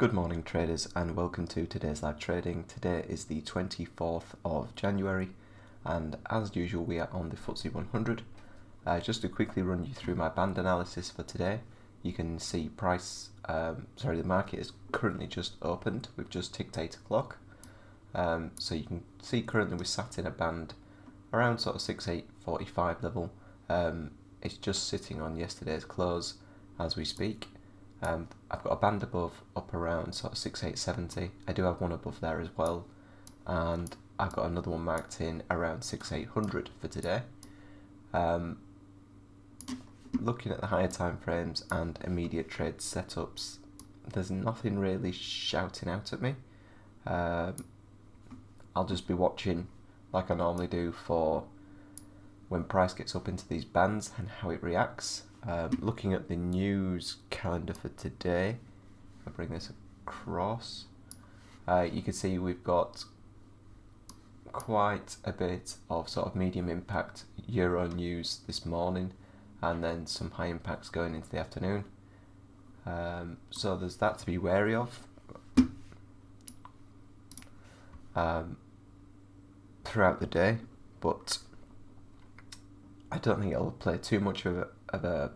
Good morning traders and welcome to today's live trading. Today is the 24th of January and as usual we are on the FTSE 100. Just to quickly run you through my band analysis for today, you can see the market is currently just opened. We've just ticked 8 o'clock. So you can see currently we're sat in a band around sort of 6845 level. It's just sitting on yesterday's close as we speak. I've got a band above up around sort of 6870. I do have one above there as well, and I've got another one marked in around 6800 for today. Looking at the higher time frames and immediate trade setups, there's nothing really shouting out at me. I'll just be watching like I normally do for when price gets up into these bands and how it reacts. Looking at the news calendar for today, if I bring this across, you can see we've got quite a bit of sort of medium impact Euro news this morning, and then some high impacts going into the afternoon. So there's that to be wary of throughout the day, but I don't think it'll play too much of a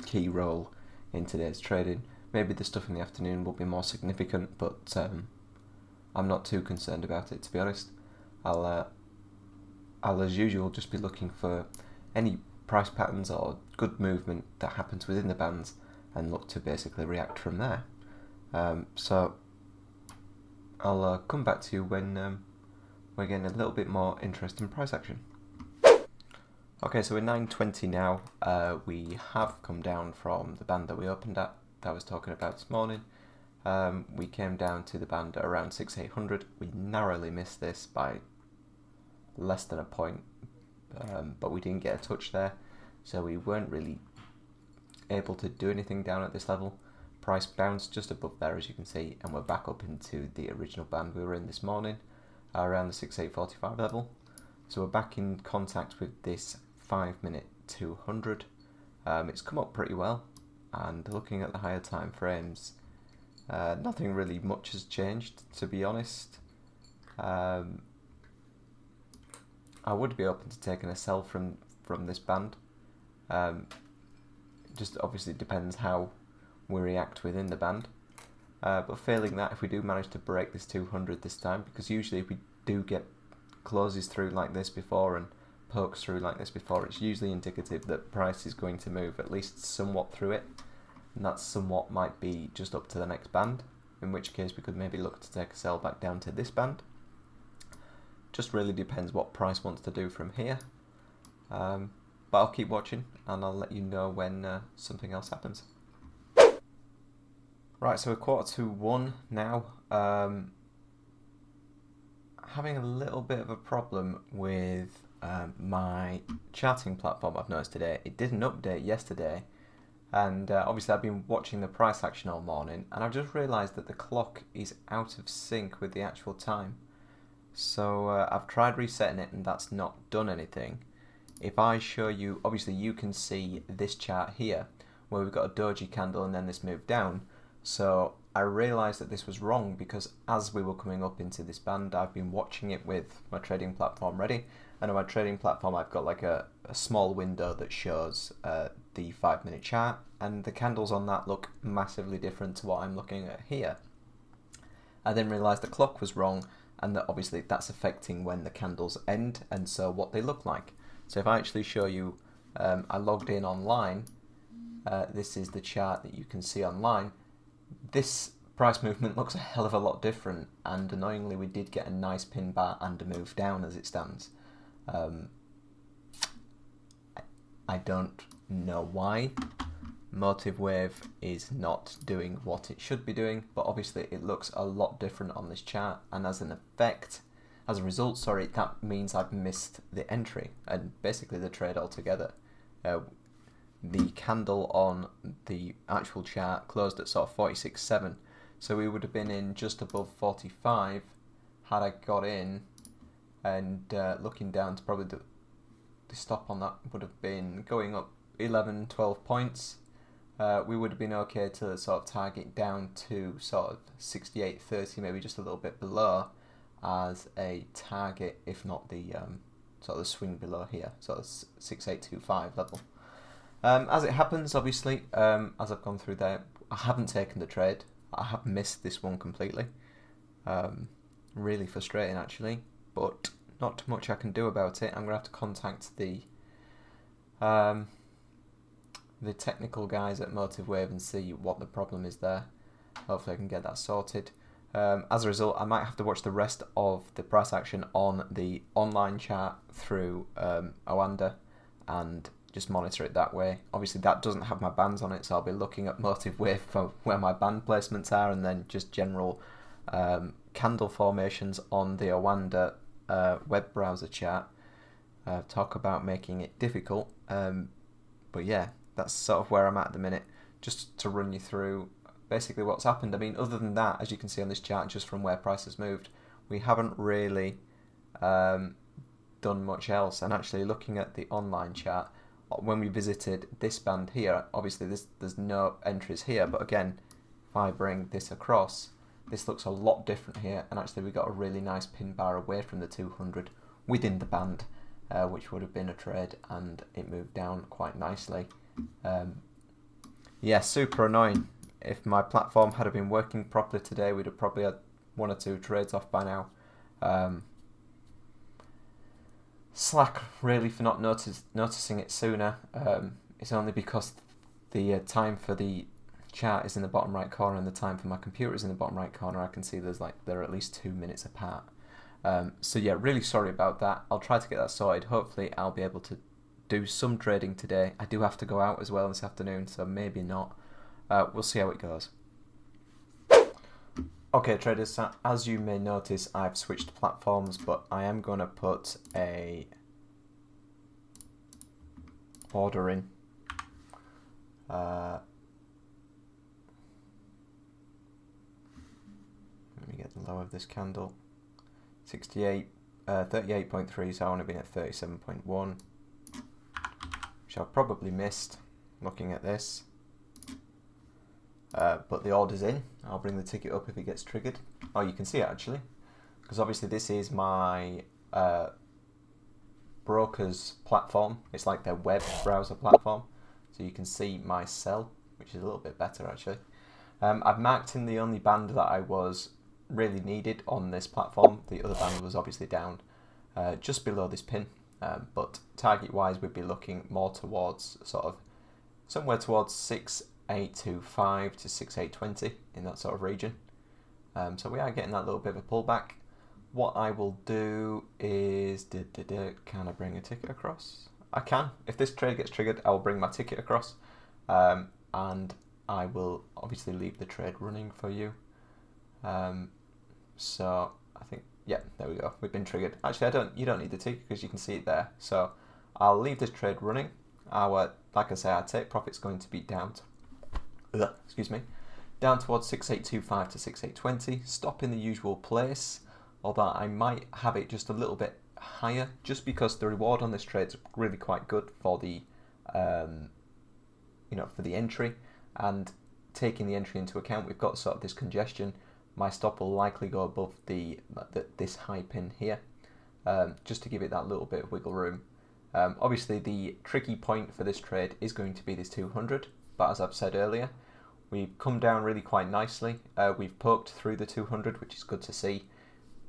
key role in today's trading. Maybe the stuff in the afternoon will be more significant, but I'm not too concerned about it, to be honest. I'll as usual just be looking for any price patterns or good movement that happens within the bands and look to basically react from there. So I'll come back to you when we're getting a little bit more interesting price action. Okay, so we're 9:20 now. We have come down from the band that we opened at, that I was talking about this morning. We came down to the band at around 6800. We narrowly missed this by less than a point, but we didn't get a touch there, so we weren't really able to do anything down at this level. Price bounced just above there, as you can see, and we're back up into the original band we were in this morning, around the 6845 level. So we're back in contact with this 5-minute 200. It's come up pretty well, and looking at the higher time frames, nothing really much has changed, to be honest. I would be open to taking a sell from this band. Just obviously depends how we react within the band. But failing that, if we do manage to break this 200 this time, because usually if we do get closes through like this before and pokes through like this before, it's usually indicative that price is going to move at least somewhat through it, and that somewhat might be just up to the next band, in which case we could maybe look to take a sell back down to this band. Just really depends what price wants to do from here, but I'll keep watching and I'll let you know when something else happens. Right, so we're 1:45 now. Having a little bit of a problem with my charting platform, I've noticed today. It didn't update yesterday, and obviously I've been watching the price action all morning, and I've just realised that the clock is out of sync with the actual time. So I've tried resetting it and that's not done anything. If I show you, obviously you can see this chart here where we've got a doji candle and then this move down. So I realised that this was wrong because as we were coming up into this band, I've been watching it with my trading platform ready, and on my trading platform I've got like a small window that shows the 5-minute chart, and the candles on that look massively different to what I'm looking at here. I then realised the clock was wrong, and that obviously that's affecting when the candles end and so what they look like. So if I actually show you, I logged in online, this is the chart that you can see online. This price movement looks a hell of a lot different, and annoyingly we did get a nice pin bar and a move down as it stands. I don't know why Motive Wave is not doing what it should be doing, but obviously it looks a lot different on this chart, and as a result, that means I've missed the entry and basically the trade altogether. The candle on the actual chart closed at sort of 46.7, so we would have been in just above 45 had I got in, and looking down to probably the stop on that would have been going up 11-12 points, we would have been okay to sort of target down to sort of 68.30, maybe just a little bit below, as a target, if not the sort of the swing below here, sort of 6825 level. As it happens, obviously, as I've gone through there, I haven't taken the trade. I have missed this one completely. Really frustrating, actually, but not much I can do about it. I'm going to have to contact the technical guys at MotiveWave and see what the problem is there. Hopefully I can get that sorted. As a result, I might have to watch the rest of the price action on the online chart through Oanda and just monitor it that way. Obviously that doesn't have my bands on it, so I'll be looking at MotiveWave for where my band placements are, and then just general candle formations on the Oanda web browser chart. Talk about making it difficult, but yeah, that's sort of where I'm at the minute, just to run you through basically what's happened. I mean, other than that, as you can see on this chart, just from where price has moved, we haven't really done much else. And actually looking at the online chart, when we visited this band here, obviously there's no entries here, but again, if I bring this across, this looks a lot different here, and actually we got a really nice pin bar away from the 200 within the band, which would have been a trade, and it moved down quite nicely. Yeah, super annoying. If my platform had been working properly today, we'd have probably had 1 or 2 trades off by now. Slack really for not noticing it sooner. It's only because the time for the chart is in the bottom right corner and the time for my computer is in the bottom right corner. I can see they're at least 2 minutes apart. So yeah, really sorry about that. I'll try to get that sorted. Hopefully I'll be able to do some trading today. I do have to go out as well this afternoon, so maybe not. We'll see how it goes. Okay traders, so as you may notice, I've switched platforms, but I am going to put a order in. Let me get the low of this candle. 38.3, so I want to be at 37.1, which I've probably missed looking at this. But the order's in. I'll bring the ticket up if it gets triggered. Oh, you can see it actually, because obviously this is my broker's platform. It's like their web browser platform, so you can see my sell, which is a little bit better actually. I've marked in the only band that I was really needed on this platform. The other band was obviously down just below this pin, but target wise we'd be looking more towards sort of somewhere towards 6825 to 6820 in that sort of region. So we are getting that little bit of a pullback. What I will do is, can I bring a ticket across? I can. If this trade gets triggered, I will bring my ticket across, and I will obviously leave the trade running for you. So I think, yeah, there we go. We've been triggered. Actually, you don't need the ticket because you can see it there. So I'll leave this trade running. Like I say, our take profit's going to be down to, down towards 6825 to 6820. Stop in the usual place, although I might have it just a little bit higher, just because the reward on this trade is really quite good for the, for the entry, and taking the entry into account, we've got sort of this congestion. My stop will likely go above this high pin here, just to give it that little bit of wiggle room. Obviously, the tricky point for this trade is going to be this 200, but as I've said earlier, we've come down really quite nicely. We've poked through the 200, which is good to see,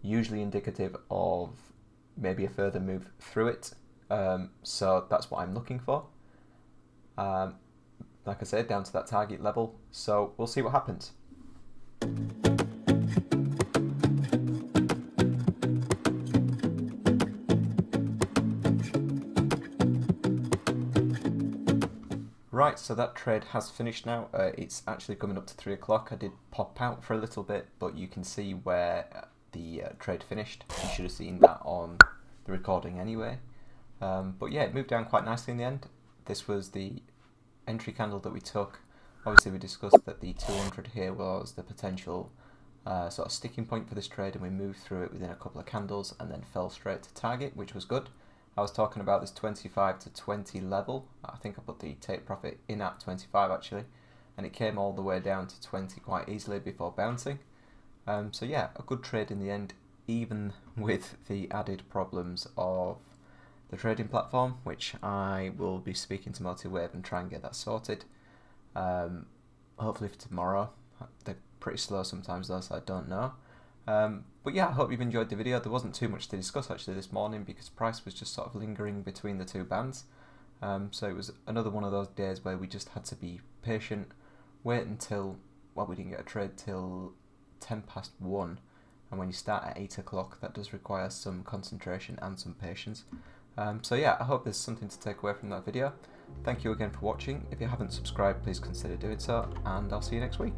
usually indicative of maybe a further move through it. So that's what I'm looking for. Like I said, down to that target level. So we'll see what happens. Right, so that trade has finished now. It's actually coming up to 3 o'clock. I did pop out for a little bit, but you can see where the trade finished. You should have seen that on the recording anyway. But yeah, it moved down quite nicely in the end. This was the entry candle that we took. Obviously we discussed that the 200 here was the potential sort of sticking point for this trade, and we moved through it within a couple of candles and then fell straight to target, which was good. I was talking about this 25 to 20 level. I think I put the take profit in at 25 actually, and it came all the way down to 20 quite easily before bouncing. So yeah, a good trade in the end, even with the added problems of the trading platform, which I will be speaking to Motiwave and try and get that sorted. Hopefully for tomorrow. They're pretty slow sometimes though, so I don't know. But yeah, I hope you've enjoyed the video. There wasn't too much to discuss actually this morning because price was just sort of lingering between the two bands. So it was another one of those days where we just had to be patient, wait until, well, we didn't get a trade till 1:10, and when you start at 8 o'clock that does require some concentration and some patience. So yeah, I hope there's something to take away from that video. Thank you again for watching. If you haven't subscribed, please consider doing so, and I'll see you next week.